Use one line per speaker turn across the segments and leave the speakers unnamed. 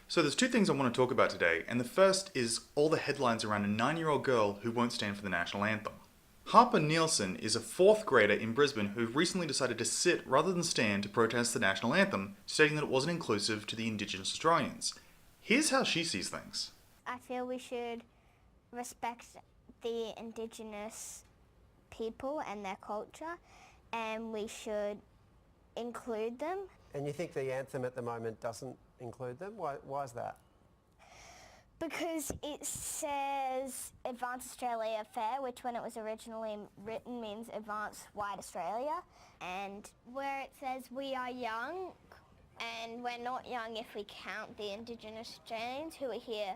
So there's two things I want to talk about today, and the first is all the headlines around a 9-year-old girl who won't stand for the national anthem. Harper Nielsen is a fourth grader in Brisbane who recently decided to sit rather than stand to protest the national anthem, stating that it wasn't inclusive to the Indigenous Australians. Here's how she sees things.
I feel we should respect the Indigenous people and their culture, and we should include them.
And you think the anthem at the moment doesn't include them? Why is that?
Because it says Advance Australia Fair, which when it was originally written means Advance White Australia, and where it says we are young, and we're not young if we count the Indigenous Australians who were here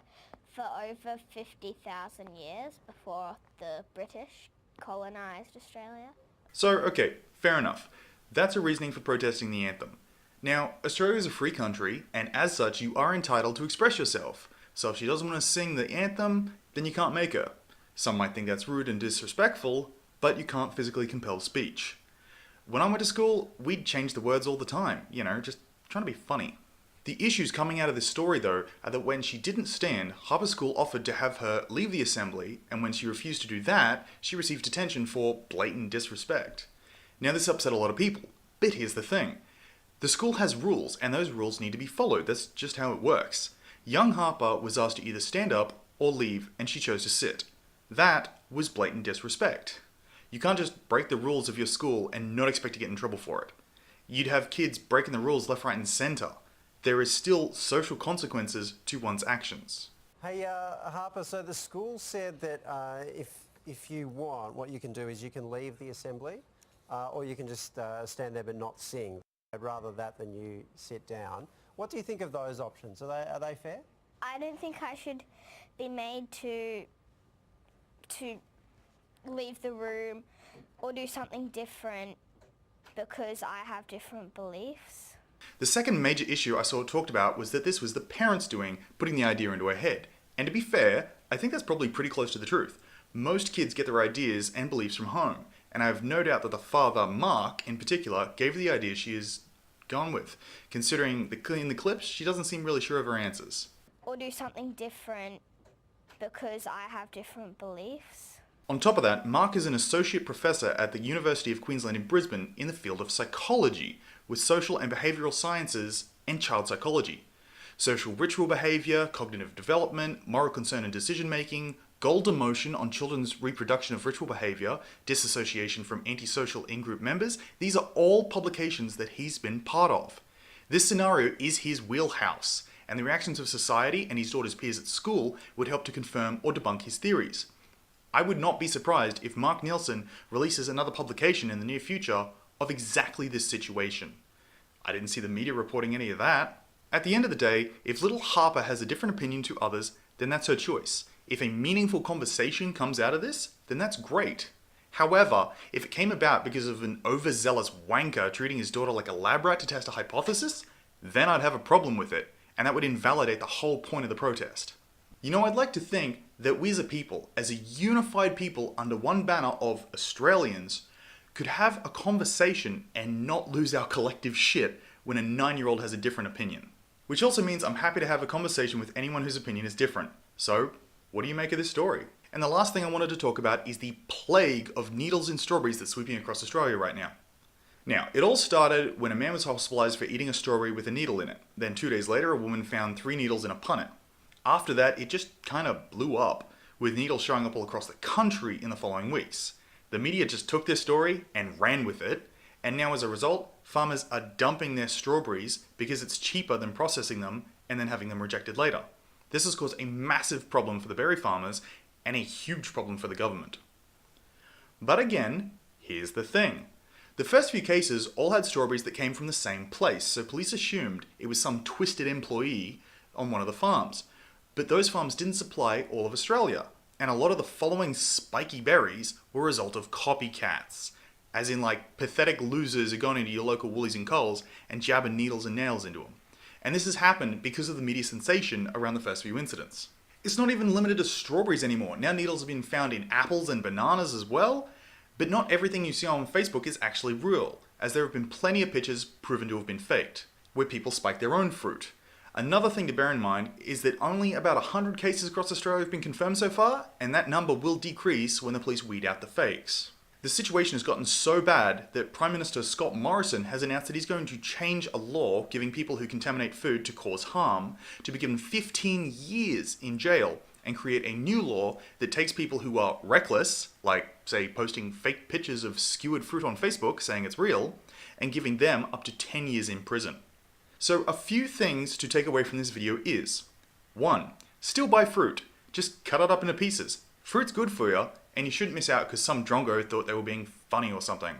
for over 50,000 years before the British colonised Australia.
So, okay, fair enough. That's a reasoning for protesting the anthem. Now, Australia is a free country, and as such, you are entitled to express yourself. So if she doesn't want to sing the anthem, then you can't make her. Some might think that's rude and disrespectful, but you can't physically compel speech. When I went to school, we'd change the words all the time, just trying to be funny. The issues coming out of this story, though, are that when she didn't stand, Harper School offered to have her leave the assembly, and when she refused to do that, she received detention for blatant disrespect. Now this upset a lot of people, but here's the thing. The school has rules, and those rules need to be followed. That's just how it works. Young Harper was asked to either stand up or leave, and she chose to sit. That was blatant disrespect. You can't just break the rules of your school and not expect to get in trouble for it. You'd have kids breaking the rules left, right, and centre. There is still social consequences to one's actions.
Hey, Harper, so the school said that if you want, what you can do is you can leave the assembly, or you can just stand there but not sing. I'd rather that than you sit down. What do you think of those options? Are they fair?
I don't think I should be made to leave the room or do something different because I have different beliefs.
The second major issue I saw talked about was that this was the parents doing, putting the idea into her head. And to be fair, I think that's probably pretty close to the truth. Most kids get their ideas and beliefs from home, and I have no doubt that the father, Mark, in particular, gave her the idea she is gone with. Considering in the clips, she doesn't seem really sure of her answers.
Or do something different because I have different beliefs.
On top of that, Mark is an associate professor at the University of Queensland in Brisbane in the field of psychology, with social and behavioural sciences and child psychology. Social ritual behaviour, cognitive development, moral concern and decision making, goal demotion on children's reproduction of ritual behaviour, disassociation from antisocial in-group members, these are all publications that he's been part of. This scenario is his wheelhouse, and the reactions of society and his daughter's peers at school would help to confirm or debunk his theories. I would not be surprised if Mark Nielsen releases another publication in the near future of exactly this situation. I didn't see the media reporting any of that. At the end of the day, if little Harper has a different opinion to others, then that's her choice. If a meaningful conversation comes out of this, then that's great. However, if it came about because of an overzealous wanker treating his daughter like a lab rat to test a hypothesis, then I'd have a problem with it, and that would invalidate the whole point of the protest. I'd like to think that we as a people, as a unified people under one banner of Australians, could have a conversation and not lose our collective shit when a 9-year-old has a different opinion. Which also means I'm happy to have a conversation with anyone whose opinion is different. So, what do you make of this story? And the last thing I wanted to talk about is the plague of needles in strawberries that's sweeping across Australia right now. Now, it all started when a man was hospitalised for eating a strawberry with a needle in it. Then 2 days later, a woman found 3 needles in a punnet. After that, it just kind of blew up, with needles showing up all across the country in the following weeks. The media just took this story and ran with it, and now as a result, farmers are dumping their strawberries because it's cheaper than processing them and then having them rejected later. This has caused a massive problem for the berry farmers and a huge problem for the government. But again, here's the thing. The first few cases all had strawberries that came from the same place, so police assumed it was some twisted employee on one of the farms. But those farms didn't supply all of Australia, and a lot of the following spiky berries were a result of copycats. As in pathetic losers who gone into your local Woolies and Coles and jabbing needles and nails into them. And this has happened because of the media sensation around the first few incidents. It's not even limited to strawberries anymore. Now needles have been found in apples and bananas as well, but not everything you see on Facebook is actually real, as there have been plenty of pictures proven to have been faked, where people spike their own fruit. Another thing to bear in mind is that only about 100 cases across Australia have been confirmed so far, and that number will decrease when the police weed out the fakes. The situation has gotten so bad that Prime Minister Scott Morrison has announced that he's going to change a law giving people who contaminate food to cause harm to be given 15 years in jail, and create a new law that takes people who are reckless, like, say, posting fake pictures of skewered fruit on Facebook saying it's real, and giving them up to 10 years in prison. So a few things to take away from this video is: 1. Still buy fruit. Just cut it up into pieces. Fruit's good for you, and you shouldn't miss out because some drongo thought they were being funny or something.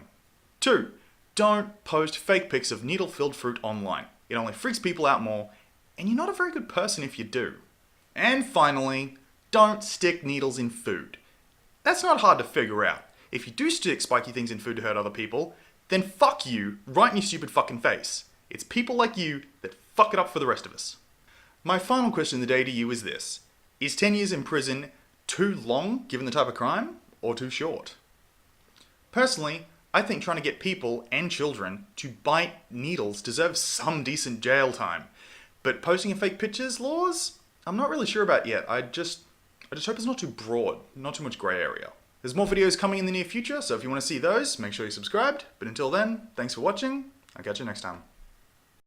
2. Don't post fake pics of needle-filled fruit online. It only freaks people out more, and you're not a very good person if you do. And finally, don't stick needles in food. That's not hard to figure out. If you do stick spiky things in food to hurt other people, then fuck you right in your stupid fucking face. It's people like you that fuck it up for the rest of us. My final question of the day to you is this: is 10 years in prison too long given the type of crime, or too short? Personally, I think trying to get people and children to bite needles deserves some decent jail time. But posting fake pictures laws? I'm not really sure about yet. I just hope it's not too broad, not too much grey area. There's more videos coming in the near future, so if you want to see those, make sure you're subscribed. But until then, thanks for watching. I'll catch you next time.